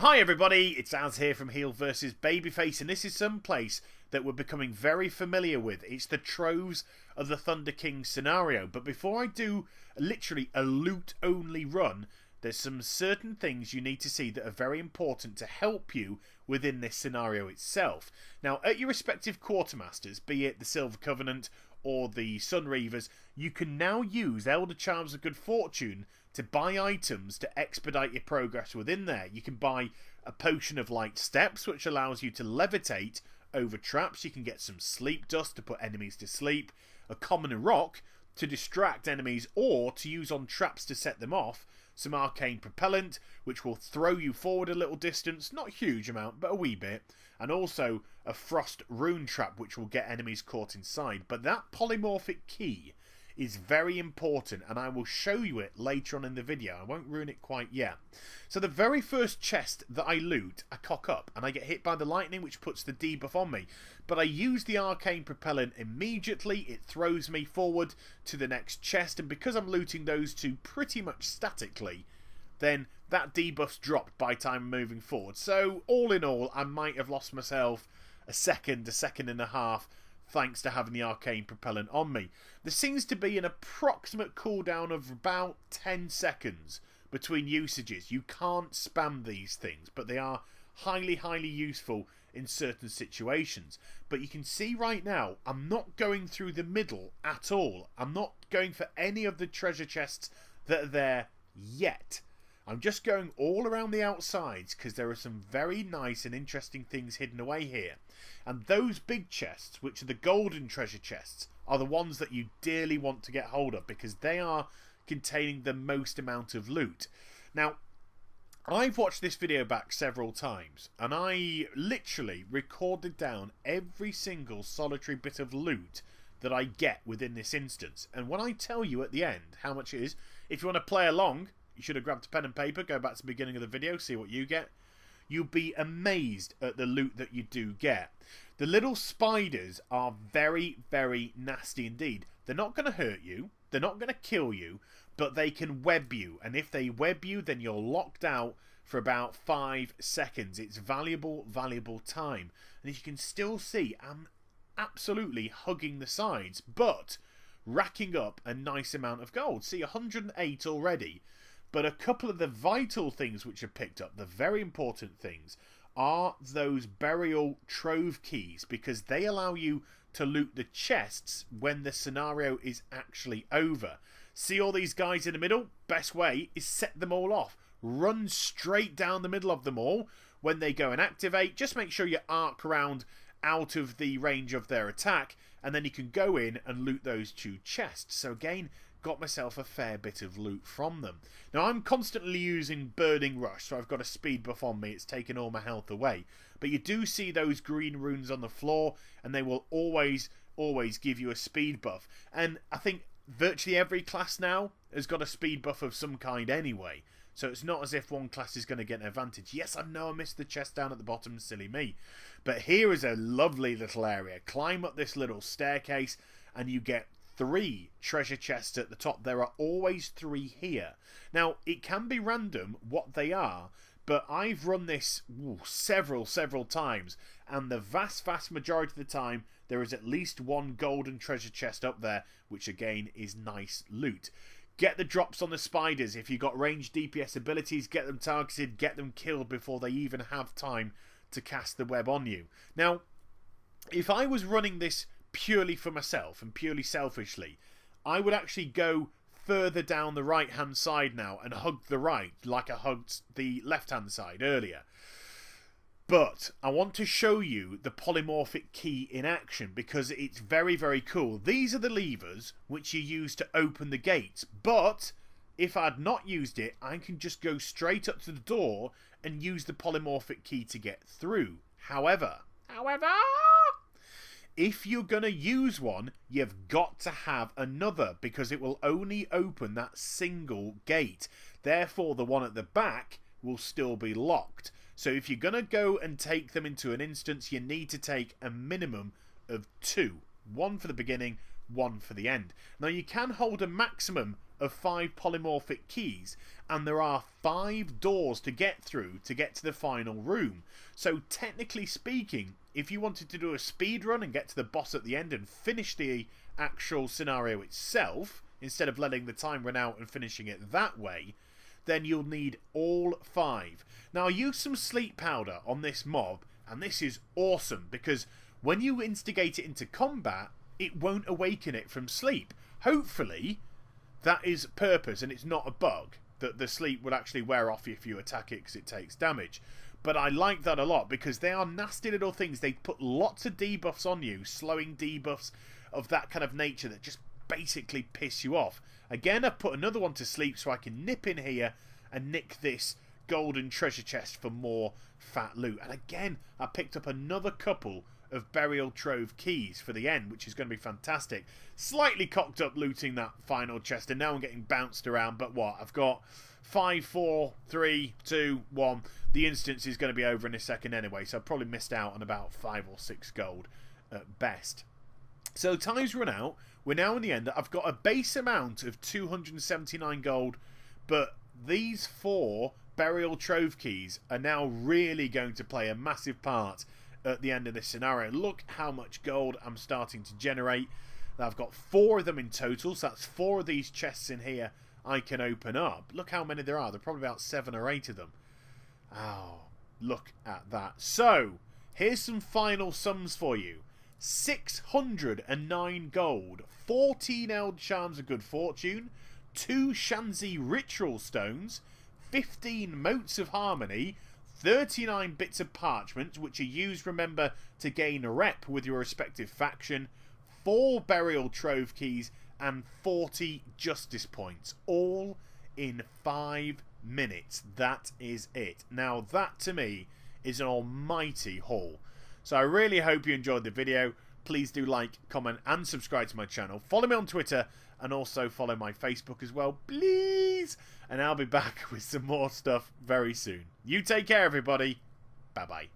Hi everybody, it's Az here from Heel vs Babyface, and this is some place that we're becoming very familiar with. It's the Troves of the Thunder King scenario. But before I do literally a loot only run, there's some certain things you need to see that are very important to help you within this scenario itself. Now, at your respective quartermasters, be it the Silver Covenant or the Sun Reavers, you can now use Elder Charms of Good Fortune to buy items to expedite your progress within there. You can buy a Potion of Light Steps, which allows you to levitate over traps. You can get some Sleep Dust to put enemies to sleep, a Common Rock to distract enemies or to use on traps to set them off, some Arcane Propellant, which will throw you forward a little distance, not a huge amount, but a wee bit, and also a Frost Rune Trap, which will get enemies caught inside. But that polymorphic key is very important, and I will show you it later on in the video. I won't ruin it quite yet. So the very first chest that I loot, I cock up, and I get hit by the lightning, which puts the debuff on me. But I use the Arcane Propellant immediately. It throws me forward to the next chest, and because I'm looting those two pretty much statically, then that debuff's dropped by time moving forward. So all in all, I might have lost myself a second and a half, thanks to having the Arcane Propellant on me. There seems to be an approximate cooldown of about 10 seconds between usages. You can't spam these things, but they are highly useful in certain situations. But you can see right now, I'm not going through the middle at all. I'm not going for any of the treasure chests that are there yet. I'm just going all around the outsides because there are some very nice and interesting things hidden away here. And those big chests, which are the golden treasure chests, are the ones that you dearly want to get hold of because they are containing the most amount of loot. Now, I've watched this video back several times and I literally recorded down every single solitary bit of loot that I get within this instance. And when I tell you at the end how much it is, if you want to play along, you should have grabbed a pen and paper, go back to the beginning of the video, see what you get. You'll be amazed at the loot that you do get. The little spiders are very nasty indeed. They're not going to hurt you, they're not going to kill you, but they can web you. And if they web you, then you're locked out for about 5 seconds. It's valuable time. And as you can still see, I'm absolutely hugging the sides, but racking up a nice amount of gold. See, 108 already. But a couple of the vital things which are picked up, the very important things, are those burial trove keys, because they allow you to loot the chests when the scenario is actually over. See all these guys in the middle? Best way is set them all off. Run straight down the middle of them all. When they go and activate, just make sure you arc around out of the range of their attack, and then you can go in and loot those two chests. So again, got myself a fair bit of loot from them. Now, I'm constantly using Burning Rush, so I've got a speed buff on me. It's taken all my health away. But you do see those green runes on the floor, and they will always give you a speed buff. And I think virtually every class now has got a speed buff of some kind anyway. So it's not as if one class is going to get an advantage. Yes, I know I missed the chest down at the bottom, silly me. But here is a lovely little area. Climb up this little staircase, and you get 3 treasure chests at the top. There are always 3 here. Now, it can be random what they are, but I've run this several times, and the vast majority of the time there is at least 1 golden treasure chest up there, which again is nice loot. Get the drops on the spiders. If you've got ranged DPS abilities, get them targeted, get them killed before they even have time to cast the web on you. Now, if I was running this purely for myself and purely selfishly, I would actually go further down the right hand side now and hug the right like I hugged the left hand side earlier. But I want to show you the polymorphic key in action because it's very cool. These are the levers which you use to open the gates, but if I'd not used it, I can just go straight up to the door and use the polymorphic key to get through. However, if you're going to use one, you've got to have another because it will only open that single gate. Therefore, the one at the back will still be locked. So if you're going to go and take them into an instance, you need to take a minimum of 2. 1 for the beginning, 1 for the end. Now, you can hold a maximum of of 5 polymorphic keys, and there are 5 doors to get through to get to the final room. So technically speaking, if you wanted to do a speed run and get to the boss at the end and finish the actual scenario itself, instead of letting the time run out and finishing it that way, then you'll need all 5. Now I used some sleep powder on this mob, and this is awesome because when you instigate it into combat, it won't awaken it from sleep. Hopefully that is purpose and it's not a bug, that the sleep will actually wear off if you attack it because it takes damage. But I like that a lot because they are nasty little things. They put lots of debuffs on you, slowing debuffs of that kind of nature that just basically piss you off. Again, I've put another one to sleep so I can nip in here and nick this golden treasure chest for more fat loot. And again, I picked up another couple of burial trove keys for the end, which is going to be fantastic. Slightly cocked up looting that final chest, and now I'm getting bounced around. But what? I've got 5, 4, 3, 2, 1. The instance is going to be over in a second anyway, so I've probably missed out on about 5 or 6 gold at best. So time's run out. We're now in the end. I've got a base amount of 279 gold, but these 4 burial trove keys are now really going to play a massive part at the end of this scenario. Look how much gold I'm starting to generate. I've got 4 of them in total, so that's 4 of these chests in here I can open up. Look how many there are. There are probably about 7 or 8 of them. Oh, look at that. So, here's some final sums for you. 609 gold, 14 Eld Charms of Good Fortune, 2 Shanzi Ritual Stones, 15 Motes of Harmony, 39 bits of parchment, which are used, remember, to gain a rep with your respective faction, 4 burial trove keys, and 40 justice points, all in 5 minutes. That is it. Now that to me is an almighty haul. So I really hope you enjoyed the video. Please do like, comment and subscribe to my channel. Follow me on Twitter and also follow my Facebook as well, please. And I'll be back with some more stuff very soon. You take care, everybody. Bye bye.